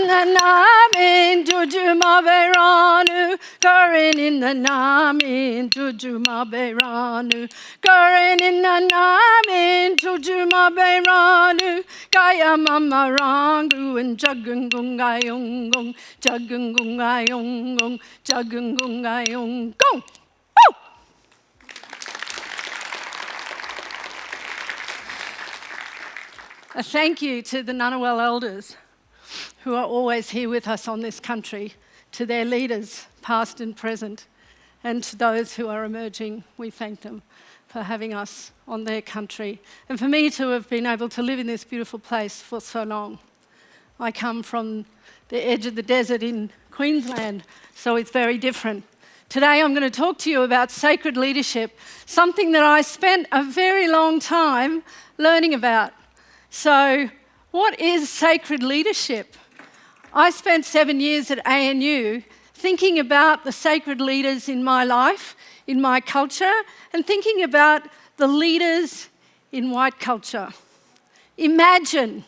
the namin jujuma beranu, Goren in the namin jujuma beranu, Goren in the namin jujuma beranu, Gaya mama rangu and jagungungayong, jagungungayong, jagungungayong. Go! Oh! A thank you to the Ngunnawal elders who are always here with us on this country, to their leaders, past and present, and to those who are emerging. We thank them for having us on their country, and for me to have been able to live in this beautiful place for so long. I come from the edge of the desert in Queensland, so it's very different. Today I'm going to talk to you about sacred leadership, something that I spent a very long time learning about. So, what is sacred leadership? I spent 7 years at ANU thinking about the sacred leaders in my life, in my culture, and thinking about the leaders in white culture. Imagine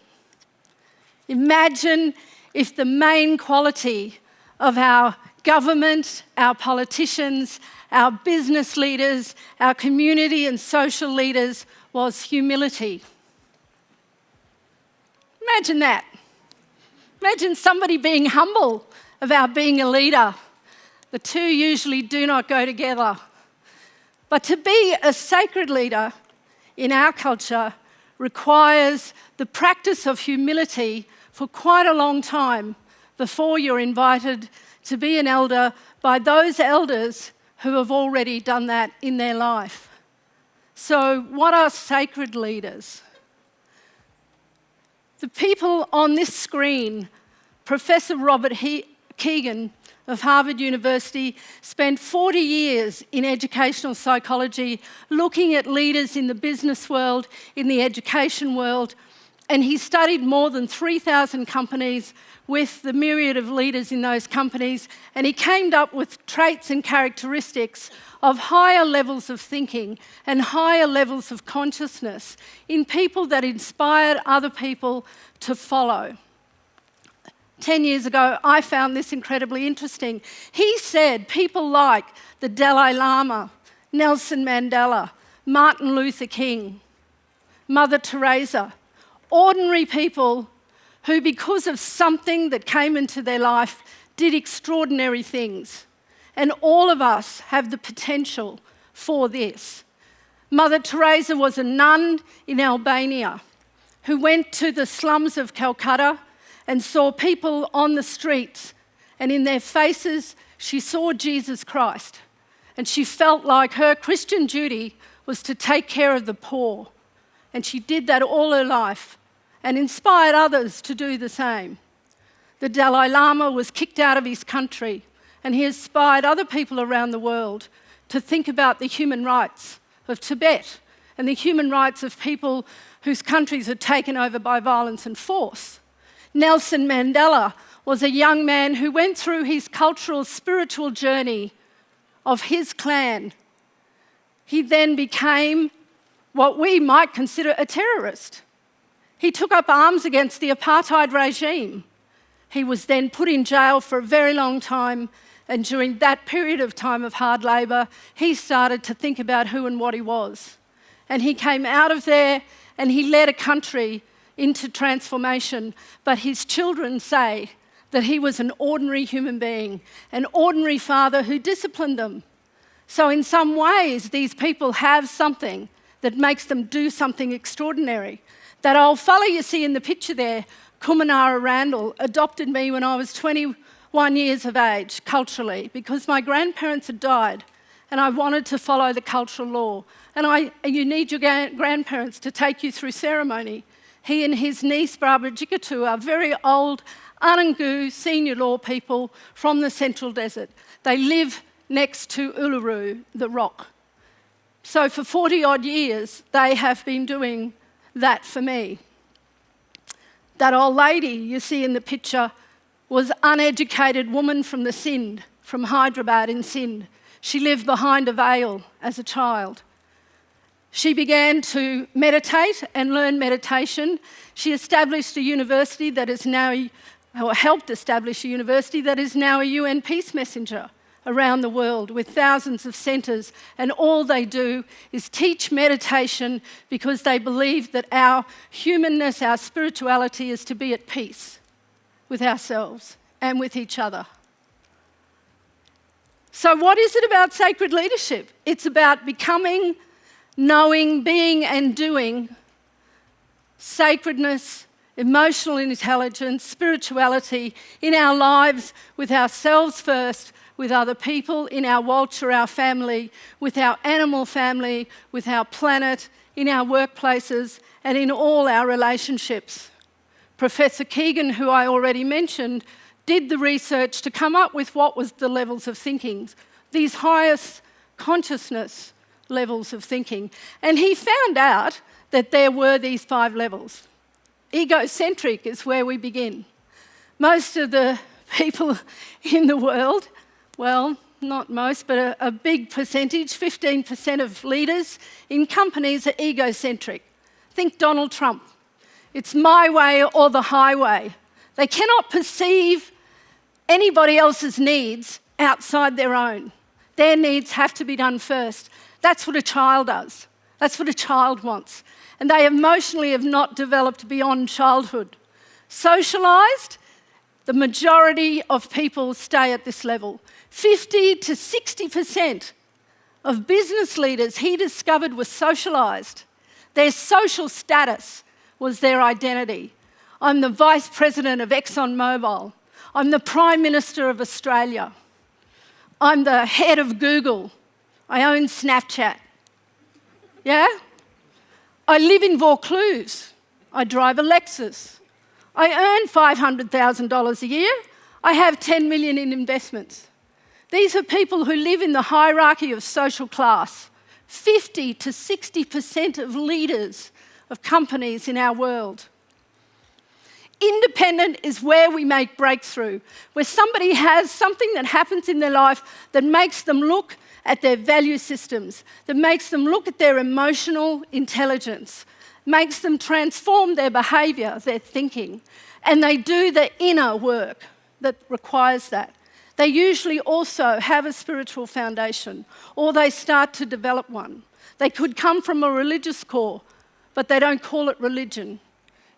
if the main quality of our government, our politicians, our business leaders, our community and social leaders was humility. Imagine that. Imagine somebody being humble about being a leader. The two usually do not go together. But to be a sacred leader in our culture requires the practice of humility for quite a long time before you're invited to be an elder by those elders who have already done that in their life. So, what are sacred leaders? The people on this screen, Professor Robert Keegan of Harvard University spent 40 years in educational psychology looking at leaders in the business world, in the education world, and he studied more than 3,000 companies with the myriad of leaders in those companies, and he came up with traits and characteristics of higher levels of thinking and higher levels of consciousness in people that inspired other people to follow. 10 years ago, I found this incredibly interesting. He said people like the Dalai Lama, Nelson Mandela, Martin Luther King, Mother Teresa, ordinary people who, because of something that came into their life, did extraordinary things. And all of us have the potential for this. Mother Teresa was a nun in Albania who went to the slums of Calcutta and saw people on the streets, and in their faces she saw Jesus Christ. And she felt like her Christian duty was to take care of the poor. And she did that all her life and inspired others to do the same. The Dalai Lama was kicked out of his country, and he inspired other people around the world to think about the human rights of Tibet and the human rights of people whose countries are taken over by violence and force. Nelson Mandela was a young man who went through his cultural, spiritual journey of his clan. He then became what we might consider a terrorist. He took up arms against the apartheid regime. He was then put in jail for a very long time, and during that period of time of hard labour, he started to think about who and what he was. And he came out of there and he led a country into transformation, but his children say that he was an ordinary human being, an ordinary father who disciplined them. So in some ways, these people have something that makes them do something extraordinary. That old fella you see in the picture there, Kumanara Randall, adopted me when I was 21 years of age, culturally, because my grandparents had died and I wanted to follow the cultural law. And you need your grandparents to take you through ceremony. He and his niece, Barbara Jikatu, are very old Anangu senior law people from the Central Desert. They live next to Uluru, the rock. So for 40-odd years, they have been doing that for me. That old lady you see in the picture was an uneducated woman from the Sindh, from Hyderabad in Sindh. She lived behind a veil as a child. She began to meditate and learn meditation. She established a university that is now or helped establish a university that is now a UN peace messenger around the world with thousands of centres, and all they do is teach meditation because they believe that our humanness, our spirituality is to be at peace with ourselves and with each other. So what is it about sacred leadership? It's about becoming, knowing, being and doing sacredness, emotional intelligence, spirituality in our lives, with ourselves first, with other people, in our culture, our family, with our animal family, with our planet, in our workplaces, and in all our relationships. Professor Keegan, who I already mentioned, did the research to come up with what was the levels of thinking, these highest consciousness levels of thinking. And he found out that there were these 5 levels. Egocentric is where we begin. Most of the people in the world, well, not most, but a big percentage, 15% of leaders in companies are egocentric. Think Donald Trump. It's my way or the highway. They cannot perceive anybody else's needs outside their own. Their needs have to be done first. That's what a child does. That's what a child wants. And they emotionally have not developed beyond childhood. Socialised, the majority of people stay at this level. 50 to 60% of business leaders he discovered were socialised. Their social status was their identity. I'm the Vice President of ExxonMobil. I'm the Prime Minister of Australia. I'm the head of Google. I own Snapchat. Yeah? I live in Vaucluse. I drive a Lexus. I earn $500,000 a year. I have 10 million in investments. These are people who live in the hierarchy of social class. 50 to 60% of leaders of companies in our world. Independent is where we make breakthrough, where somebody has something that happens in their life that makes them look at their value systems, that makes them look at their emotional intelligence, makes them transform their behaviour, their thinking, and they do the inner work that requires that. They usually also have a spiritual foundation, or they start to develop one. They could come from a religious core, but they don't call it religion.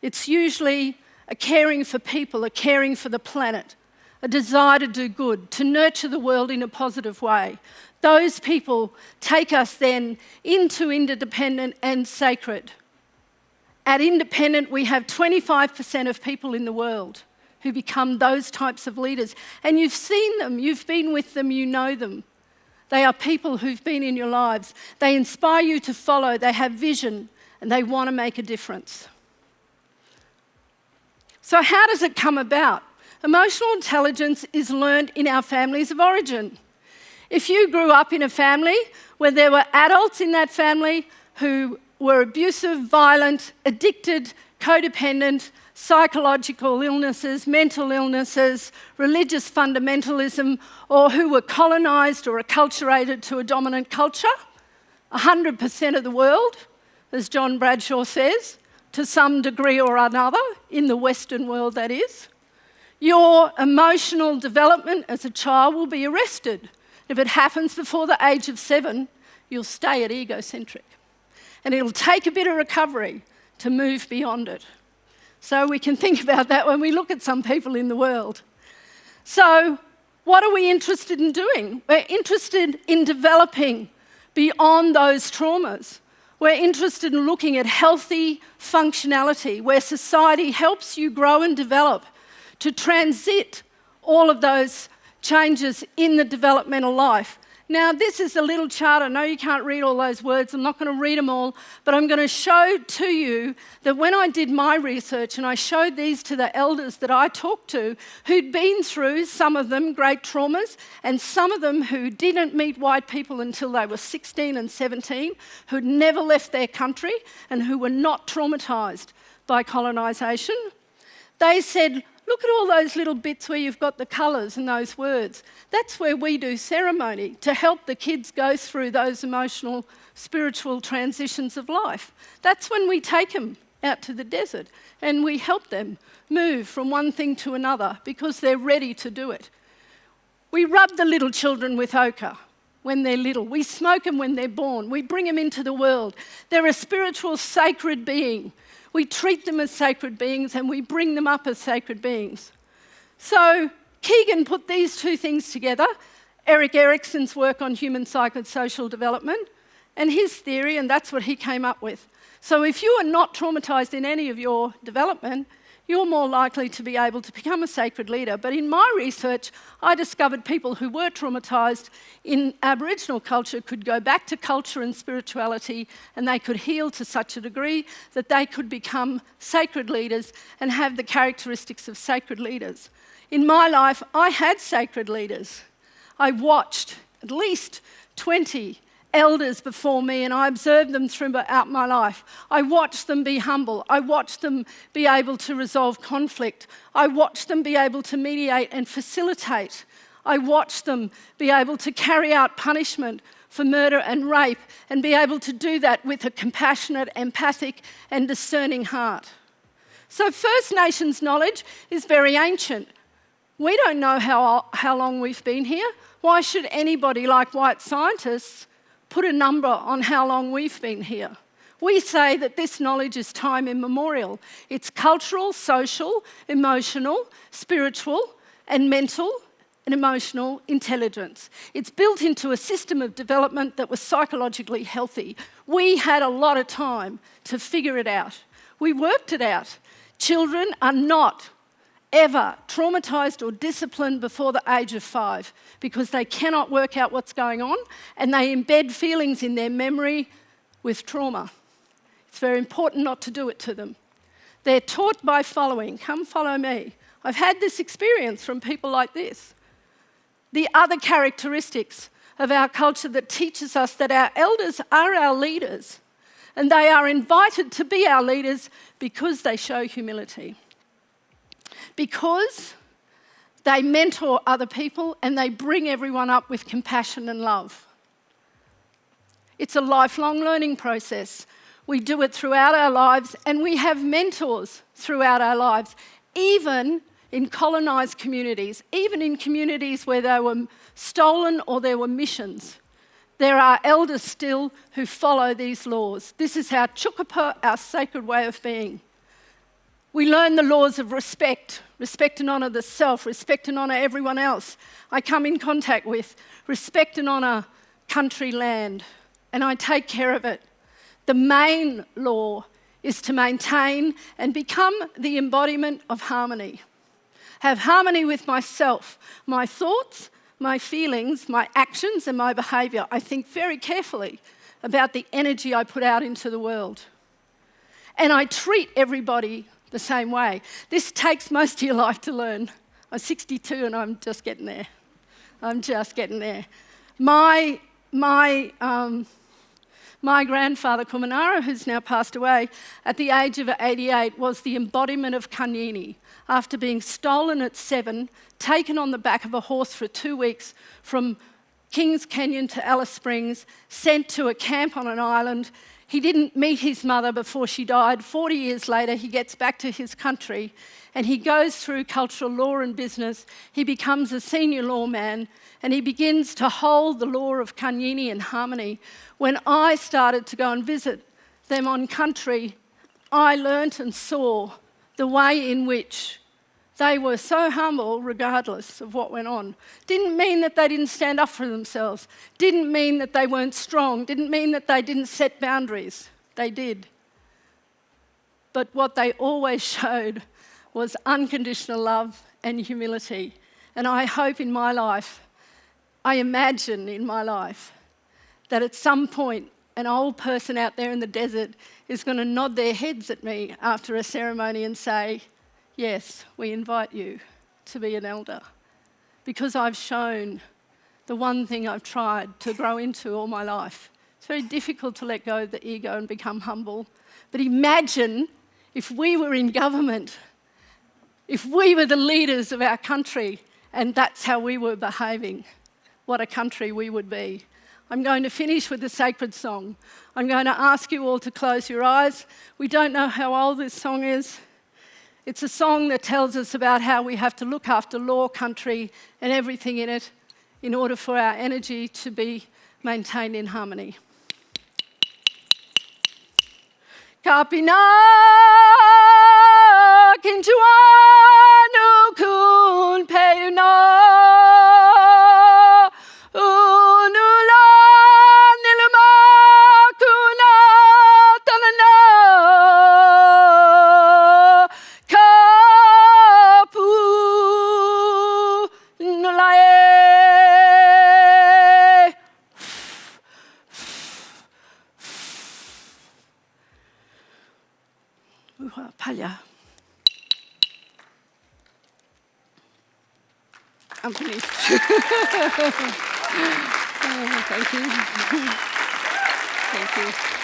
It's usually a caring for people, a caring for the planet, a desire to do good, to nurture the world in a positive way. Those people take us then into interdependent and sacred. At independent, we have 25% of people in the world who become those types of leaders. And you've seen them, you've been with them, you know them. They are people who've been in your lives. They inspire you to follow, they have vision, and they want to make a difference. So how does it come about? Emotional intelligence is learned in our families of origin. If you grew up in a family where there were adults in that family who were abusive, violent, addicted, codependent, psychological illnesses, mental illnesses, religious fundamentalism, or who were colonised or acculturated to a dominant culture, 100% of the world, as John Bradshaw says, to some degree or another, in the Western world that is, your emotional development as a child will be arrested. If it happens before the age of 7, you'll stay at egocentric. And it'll take a bit of recovery to move beyond it. So we can think about that when we look at some people in the world. So what are we interested in doing? We're interested in developing beyond those traumas. We're interested in looking at healthy functionality, where society helps you grow and develop to transit all of those changes in the developmental life. Now, this is a little chart. I know you can't read all those words. I'm not going to read them all, but I'm going to show to you that when I did my research and I showed these to the elders that I talked to, who'd been through, some of them, great traumas, and some of them who didn't meet white people until they were 16 and 17, who'd never left their country and who were not traumatised by colonisation, they said, look at all those little bits where you've got the colours and those words. That's where we do ceremony to help the kids go through those emotional, spiritual transitions of life. That's when we take them out to the desert, and we help them move from one thing to another because they're ready to do it. We rub the little children with ochre when they're little. We smoke them when they're born. We bring them into the world. They're a spiritual, sacred being. We treat them as sacred beings and we bring them up as sacred beings. So Keegan put these two things together, Erik Erikson's work on human psychosocial development and his theory, and that's what he came up with. So if you are not traumatised in any of your development, you're more likely to be able to become a sacred leader. But in my research, I discovered people who were traumatised in Aboriginal culture could go back to culture and spirituality, and they could heal to such a degree that they could become sacred leaders and have the characteristics of sacred leaders. In my life, I had sacred leaders. I watched at least 20 elders before me, and I observed them throughout my life. I watched them be humble. I watched them be able to resolve conflict. I watched them be able to mediate and facilitate. I watched them be able to carry out punishment for murder and rape and be able to do that with a compassionate, empathic and discerning heart. So First Nations knowledge is very ancient. We don't know how long we've been here. Why should anybody like white scientists put a number on how long we've been here? We say that this knowledge is time immemorial. It's cultural, social, emotional, spiritual, and mental and emotional intelligence. It's built into a system of development that was psychologically healthy. We had a lot of time to figure it out. We worked it out. Children are not ever traumatised or disciplined before the age of 5 because they cannot work out what's going on and they embed feelings in their memory with trauma. It's very important not to do it to them. They're taught by following. Come follow me. I've had this experience from people like this. The other characteristics of our culture that teaches us that our elders are our leaders and they are invited to be our leaders because they show humility. Because they mentor other people and they bring everyone up with compassion and love. It's a lifelong learning process. We do it throughout our lives and we have mentors throughout our lives, even in colonised communities, even in communities where they were stolen or there were missions. There are elders still who follow these laws. This is our chukapa, our sacred way of being. We learn the laws of respect and honour the self, respect and honour everyone else I come in contact with, respect and honour country land, and I take care of it. The main law is to maintain and become the embodiment of harmony. Have harmony with myself, my thoughts, my feelings, my actions and my behaviour. I think very carefully about the energy I put out into the world. And I treat everybody the same way. This takes most of your life to learn. I'm 62 and I'm just getting there. My grandfather, Kumanara, who's now passed away, at the age of 88, was the embodiment of Kanyini. After being stolen at 7, taken on the back of a horse for 2 weeks from Kings Canyon to Alice Springs, sent to a camp on an island. He didn't meet his mother before she died. 40 years later, he gets back to his country and he goes through cultural law and business. He becomes a senior lawman and he begins to hold the law of Kanyini and harmony. When I started to go and visit them on country, I learnt and saw the way in which they were so humble regardless of what went on. Didn't mean that they didn't stand up for themselves. Didn't mean that they weren't strong. Didn't mean that they didn't set boundaries. They did. But what they always showed was unconditional love and humility. And I hope in my life, I imagine in my life, that at some point an old person out there in the desert is going to nod their heads at me after a ceremony and say, yes, we invite you to be an elder, because I've shown the one thing I've tried to grow into all my life. It's very difficult to let go of the ego and become humble. But imagine if we were in government, if we were the leaders of our country and that's how we were behaving, what a country we would be. I'm going to finish with a sacred song. I'm going to ask you all to close your eyes. We don't know how old this song is. It's a song that tells us about how we have to look after law, country, and everything in it in order for our energy to be maintained in harmony. Kapina kinchuanu kun peuna unula niluma kuna tanana kapu nulae Palya. I'm finished. Thank you. Thank you.